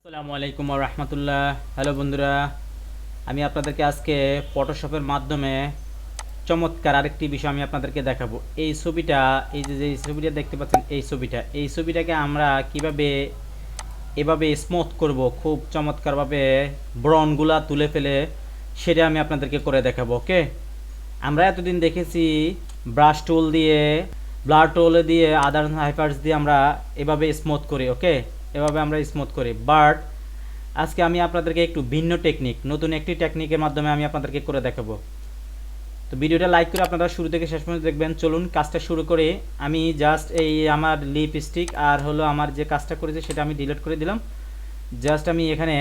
আসসালামু আলাইকুম ওয়া রাহমাতুল্লাহ। হ্যালো বন্ধুরা, আমি আপনাদেরকে আজকে ফটোশপের মাধ্যমে চমৎকার আরেকটি বিষয় আমি আপনাদেরকে দেখাবো। এই ছবিটা, এই যে ছবিটা দেখতে পাচ্ছেন, এই ছবিটাকে আমরা কিভাবে এভাবে স্মুথ করব, খুব চমৎকারভাবে ব্রনগুলা তুলে ফেলে, সেটা আমি আপনাদেরকে করে দেখাবো। ওকে, আমরা এতদিন দেখেছি ব্রাশ টুল দিয়ে, ব্লার টুল দিয়ে, আদার হাইপার্স দিয়ে আমরা এভাবে স্মুথ করি। ওকে, এভাবে আমরা স্মুথ করি, বাট আজকে আমি আপনাদেরকে একটু ভিন্ন টেকনিক, নতুন একটি টেকনিকের মাধ্যমে আমি আপনাদেরকে করে দেখাবো। তো ভিডিওটা লাইক করে আপনারা শুরু থেকে শেষ পর্যন্ত দেখবেন। চলুন কাজটা শুরু করি। আমি জাস্ট এই আমার লিপস্টিক আর হলো আমার যে কাজটা করেছি সেটা আমি ডিলিট করে দিলাম। জাস্ট আমি এখানে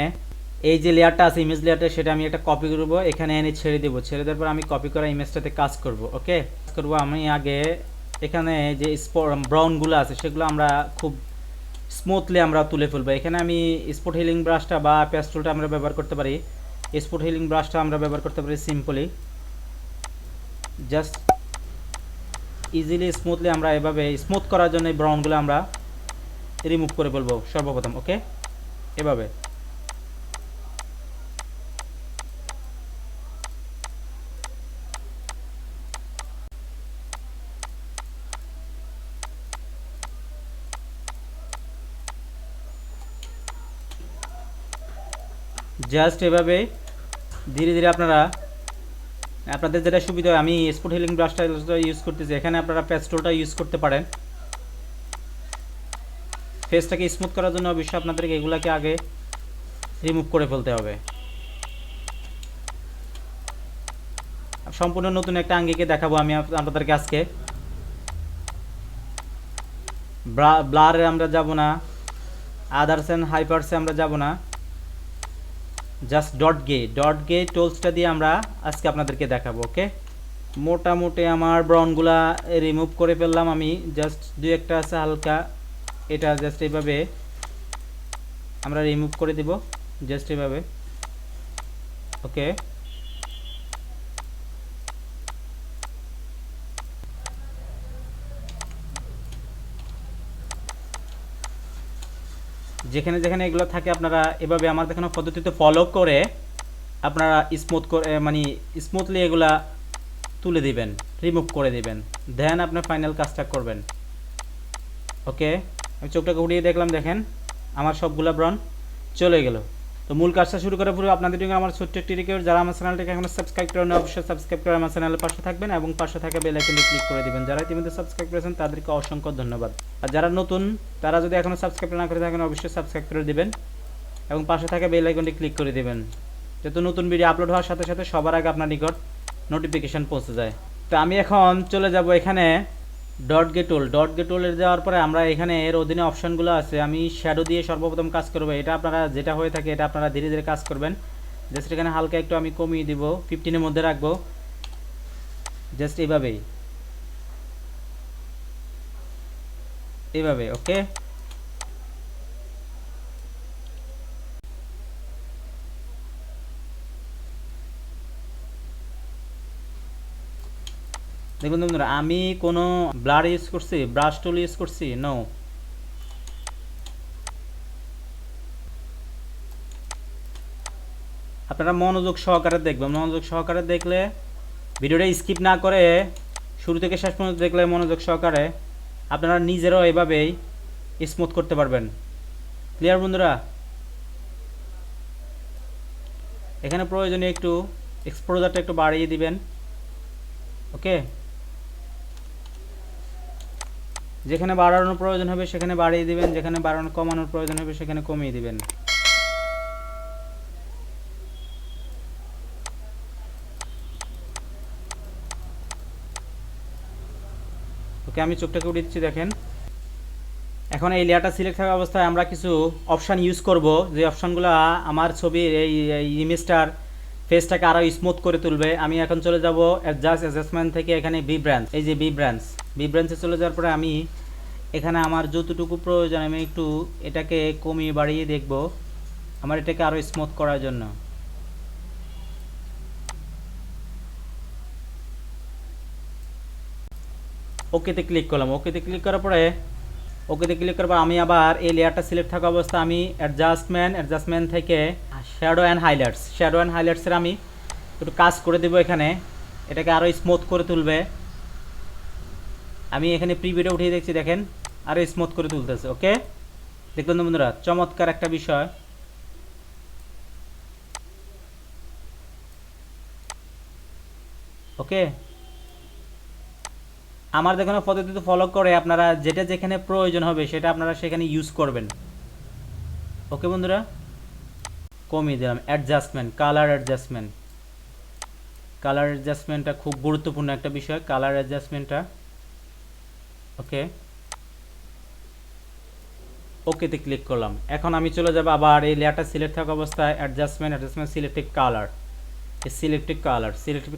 এই যে লেয়ারটা আছে, ইমেজ লেয়ারটা, সেটা আমি একটা কপি করব, এখানে এনে ছেড়ে দেবো। ছেড়ে দেওয়ার পর আমি কপি করা ইমেজটাতে কাজ করব। ওকে, কাজ করব। আমি আগে এখানে যে ব্রাউনগুলো আছে সেগুলো আমরা খুব স্মুথলি আমরা তুলে ফেলবো। এখানে আমি স্পট হিলিং ব্রাশটা বা পেস্টুলটা আমরা ব্যবহার করতে পারি। স্পট হিলিং ব্রাশটা আমরা ব্যবহার করতে পারি সিম্পলি, জাস্ট ইজিলি স্মুথলি আমরা এভাবে স্মুথ করার জন্য এই ব্রাউনগুলো আমরা রিমুভ করে ফেলবো সর্বপ্রথম। ওকে, এভাবে জাস্ট এভাবে ধীরে ধীরে আপনারা আপনাদের যেটা সুবিধা হয়, আমি স্পট হিলিং ব্রাশটা ইউজ করতেছি, এখানে আপনারা পেস্টুলটা ইউজ করতে পারেন। ফেসটাকে স্মুথ করার জন্য অবশ্যই আপনাদেরকে এগুলাকে আগে রিমুভ করে ফেলতে হবে। সম্পূর্ণ নতুন একটা আঙ্গিকে দেখাবো আমি আপনাদেরকে আজকে। ব্লারে আমরা যাব না, আদার্স অ্যান্ড হাইপার্সে আমরা যাব না, জাস্ট ডট গে টুলসটা দিয়ে আমরা আজকে আপনাদেরকে দেখাবো। ওকে, মোটামুটি আমার ব্রাউনগুলা রিমুভ করে ফেললাম আমি। জাস্ট দুই একটা আছে হালকা, এটা জাস্ট এইভাবে আমরা রিমুভ করে দিব, জাস্ট এইভাবে। ওকে, যেখানে যেখানে এগুলো থাকে আপনারা এভাবে আমার দেখানো পদ্ধতিতে ফলো করে আপনারা স্মুথ করে, মানে স্মুথলি এগুলা তুলে দিবেন, রিমুভ করে দিবেন, দেন আপনার ফাইনাল কাজটা করবেন। ওকে, আমি চোখটাকে উঠিয়ে দেখলাম, দেখেন আমার সবগুলা ব্রন চলে গেল। তো মূল কাজটা শুরু করে পুরো আপনাদের জন্য আমার ছোট্ট একটি রিকোয়েস্ট, যারা আমার চ্যানেলটাকে এখনো সাবস্ক্রাইব করেন অবশ্যই সাবস্ক্রাইব করে আমার চ্যানেলের পাশে থাকবেন এবং পাশে থাকা বেল আইকনে ক্লিক করে দিবেন। যারা ইতিমধ্যে সাবস্ক্রাইব করেছেন তাদেরকে অসংখ্য ধন্যবাদ। আর যারা নতুন, তারা যদি এখনো সাবস্ক্রাইব না করে থাকেন অবশ্যই সাবস্ক্রাইব করে দিবেন এবং পাশে থাকা বেল আইকনটি ক্লিক করে দিবেন, যাতে নতুন ভিডিও আপলোড হওয়ার সাথে সাথে সবার আগে আপনার নিকট নোটিফিকেশান পৌঁছে যায়। তো আমি এখন চলে যাব এখানে ডট গে টুলে যাওয়ার পরে আমরা এখানে এর অধীনে অপশানগুলো আছে, আমি শ্যাডো দিয়ে সর্বপ্রথম কাজ করবো। এটা আপনারা যেটা হয়ে থাকে এটা আপনারা ধীরে ধীরে কাজ করবেন। জাস্ট এখানে হালকা একটু আমি কমিয়ে দিব, 15-এর মধ্যে রাখবো, জাস্ট এইভাবেই, এইভাবে। ওকে, দেখুন বন্ধুরা, আমি কোনো ব্লার ইউজ করছি, ব্রাশ টুল ইউজ করছি? নো। আপনারা মনোযোগ সহকারে দেখবেন, মনোযোগ সহকারে দেখলে, ভিডিওটা স্কিপ না করে শুরু থেকে শেষ পর্যন্ত দেখলে মনোযোগ সহকারে আপনারা নিজেরাও এভাবেই স্মুথ করতে পারবেন। ক্লিয়ার বন্ধুরা? এখানে প্রয়োজনীয় একটু এক্সপোজারটা একটু বাড়িয়ে দিবেন। ওকে, যেখানে বাড়ানোর প্রয়োজন হবে সেখানে বাড়িয়ে দিবেন, যেখানে বাড়ানো কমানোর প্রয়োজন হবে সেখানে কমিয়ে দিবেন। ওকে, আমি চোখটাকে উঠিয়ে দিচ্ছি, দেখেন। এখন এই লেয়ারটা সিলেক্ট থাকা অবস্থায় আমরা কিছু অপশান ইউজ করব, যে অপশানগুলো আমার ছবির এই ইমেজটার ফেসটাকে আরও স্মুথ করে তুলবে। আমি এখন চলে যাব অ্যাডজাস্ট অ্যাডজাস্টমেন্ট থেকে, এখানে বি ব্রাঞ্চ, এই যে বি ব্রাঞ্চে চলে যাওয়ার পরে আমি এখানে আমার যতটুকু প্রয়োজন আমি একটু এটাকে কমিয়ে বাড়িয়ে দেখব আমার এটাকে আরও স্মুথ করার জন্য। ওকেতে ক্লিক করলাম। ওকেতে ক্লিক করার পরে ওকেতে ক্লিক করার পর আমি আবার এই লেয়ারটা সিলেক্ট থাকা অবস্থা আমি অ্যাডজাস্টমেন্ট থেকে শ্যাডো অ্যান্ড হাইলাইটসের আমি একটু কাজ করে দেবো এখানে, এটাকে আরও স্মুথ করে তুলবে। আমি এখানে প্রিভিউটা উঠিয়ে দেখছি, দেখেন আরও স্মুথ করে তুলতেছে। ওকে, দেখবেন তো বন্ধুরা, চমৎকার একটা বিষয়। ওকে, আমার দেখানো পদ্ধতি ফলো করে আপনারা যেটা যেখানে প্রয়োজন হবে সেটা আপনারা সেখানে ইউজ করবেন। ওকে বন্ধুরা, কমিয়ে দিলাম কালার অ্যাডজাস্টমেন্টটা খুব গুরুত্বপূর্ণ একটা বিষয়, কালার অ্যাডজাস্টমেন্টটা। ওকে, ওকেতে ক্লিক করলাম। এখন আমি চলে যাব আবার এই লেয়ারটা সিলেক্ট থাকা অবস্থায় অ্যাডজাস্টমেন্ট সিলেক্টিভ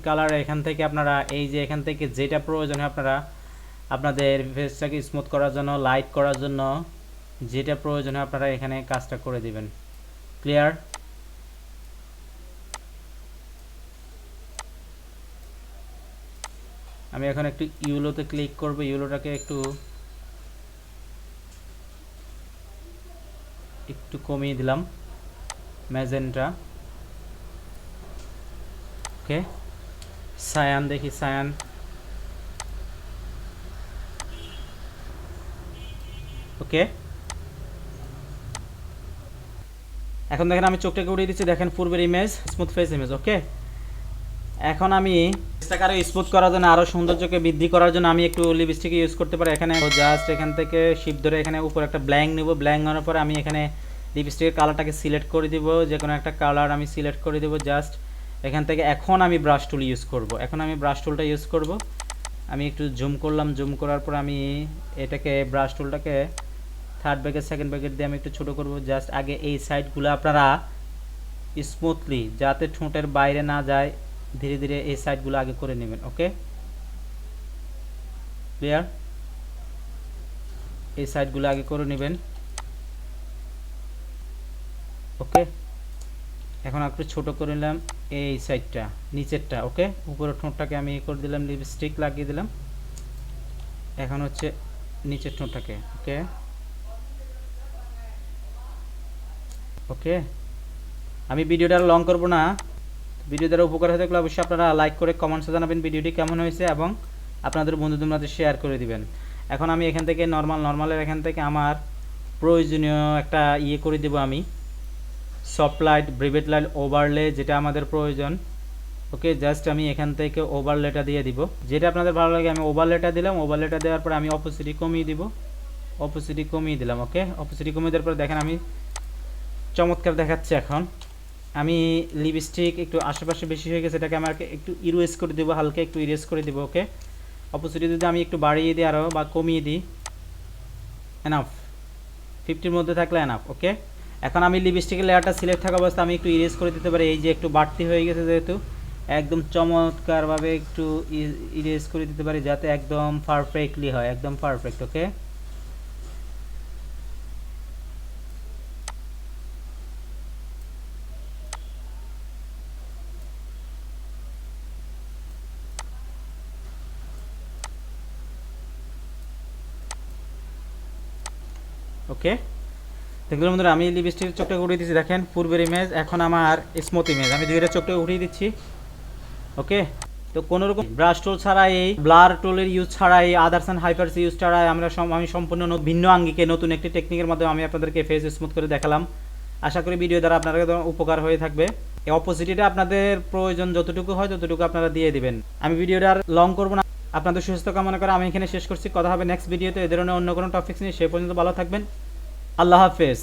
কালার এখান থেকে আপনারা এই যে এখান থেকে যেটা প্রয়োজন হয় আপনারা আপনাদের ফেসটাকে স্মুথ করার জন্য, লাইট করার জন্য যেটা প্রয়োজন হয় আপনারা এখানে কাজটা করে দিবেন। ক্লিয়ার? আমি এখন একটু ইউলোতে ক্লিক করব, ইউলোটাকে একটু কমিয়ে দিলাম, ম্যাজেন্টা। ওকে, সায়ান দেখি, সায়ান। ওকে, এখন দেখেন আমি চোখটাকে উড়িয়ে দিচ্ছি, দেখেন পূর্বের ইমেজ, স্মুথ ফেস ইমেজ। ওকে, এখন আমি ফেসটাকে আরও স্মুথ করার জন্য, আরও সৌন্দর্যকে বৃদ্ধি করার জন্য আমি একটু লিপস্টিক ইউজ করতে পারি। এখানে জাস্ট এখান থেকে শিপ ধরে এখানে উপর একটা ব্ল্যাঙ্ক নেব, ব্ল্যাঙ্ক নেওয়ার পরে আমি এখানে লিপস্টিকের কালারটাকে সিলেক্ট করে দিব, যে কোনো একটা কালার আমি সিলেক্ট করে দেবো জাস্ট এখান থেকে। এখন আমি ব্রাশ টুল ইউজ করব, আমি একটু জুম করলাম, জুম করার পর আমি এটাকে ব্রাশ টুলটাকে থার্ড ব্র্যাকেট সেকেন্ড ব্র্যাকেট দিয়ে আমি একটু ছোটো করব। জাস্ট আগে এই সাইডগুলো আপনারা স্মুথলি, যাতে ঠোঁটের বাইরে না যায়, ধীরে ধীরে এই সাইডগুলো আগে করে নেবেন। ওকে, ক্লিয়ার? এই সাইডগুলো আগে করে নেবেন। ওকে, এখন একটু ছোট করে নিলাম এই সাইডটা, নিচেরটা। ওকে, উপরের ঠোঁটটাকে আমি করে দিলাম, লিপস্টিক লাগিয়ে দিলাম। এখন হচ্ছে নিচের ঠোঁটটাকে। ওকে, ওকে, আমি ভিডিওটা লং করব না। ভিডিও দ্বারা উপকার হয়ে থাকলে অবশ্যই আপনারা লাইক করে কমেন্টসে জানাবেন ভিডিওটি কেমন হয়েছে এবং আপনাদের বন্ধুদের মাঝে শেয়ার করে দিবেন। এখন আমি এখান থেকে নর্মালের এখান থেকে আমার প্রয়োজনীয় একটা ইয়ে করে দেবো আমি, সফট লাইট, ব্রিভেট লাইট, ওভারলে, যেটা আমাদের প্রয়োজন। ওকে, জাস্ট আমি এখান থেকে ওভারলেটা দিয়ে দিব, যেটা আপনাদের ভালো লাগে। আমি ওভারলেটা দিলাম, ওভারলেটা দেওয়ার পর আমি অপোসিটি কমিয়ে দিব, দিলাম। ওকে, অপোসিটি কমিয়ে দেওয়ার পর দেখেন আমি চমৎকার দেখাচ্ছে। এখন আমি লিপস্টিক একটু আশেপাশে বেশি হয়ে গেছে, এটাকে আমাকে একটু ইরেজ করে দেবো, হালকা একটু ইরেজ করে দেবো। ওকে, অপোসিটি যদি আমি একটু বাড়িয়ে দিই আরও বা কমিয়ে দিই, এনাফ, 50-র মধ্যে থাকলে এনাফ। ওকে, এখন আমি লিপস্টিকের লেয়ারটা সিলেক্ট থাকা অবস্থা আমি একটু ইরেজ করে দিতে পারি, এই যে একটু বাড়তি হয়ে গেছে যেহেতু, একদম চমৎকারভাবে একটু ইরেজ করে দিতে পারি যাতে একদম পারফেক্টলি হয়, একদম পারফেক্ট। ওকে, ওকে, দেখুন বন্ধুরা, আমি লিপস্টিকের চোখটাকে উঠিয়ে দিচ্ছি, দেখেন পূর্বের ইমেজ, এখন আমার স্মুথ ইমেজ, আমি দুইটা চোখটাকে উঠিয়ে দিচ্ছি। ওকে, তো কোনো রকম ব্রাশ টুল ছাড়াই, ব্লার টুলের ইউজ ছাড়াই, আদার্স অ্যান্ড হাইপারস ইউজ ছাড়াই আমি সম্পূর্ণ ভিন্ন আঙ্গিকে নতুন একটি টেকনিকের মাধ্যমে আমি আপনাদেরকে ফেস স্মুথ করে দেখালাম। আশা করি ভিডিও দ্বারা আপনাদের উপকার হয়ে থাকবে। এই অপোজিটিটা আপনাদের প্রয়োজন যতটুকু হয় ততটুকু আপনারা দিয়ে দিবেন। আমি ভিডিওটা আর লং করবো না, আপনাদের সুস্থ কামনা করে আমি এখানে শেষ করছি। কথা হবে নেক্সট ভিডিওতে এ ধরনের অন্য কোনো টপিক্স নিয়ে। সে পর্যন্ত ভালো থাকবেন, আল্লাহ হাফেজ।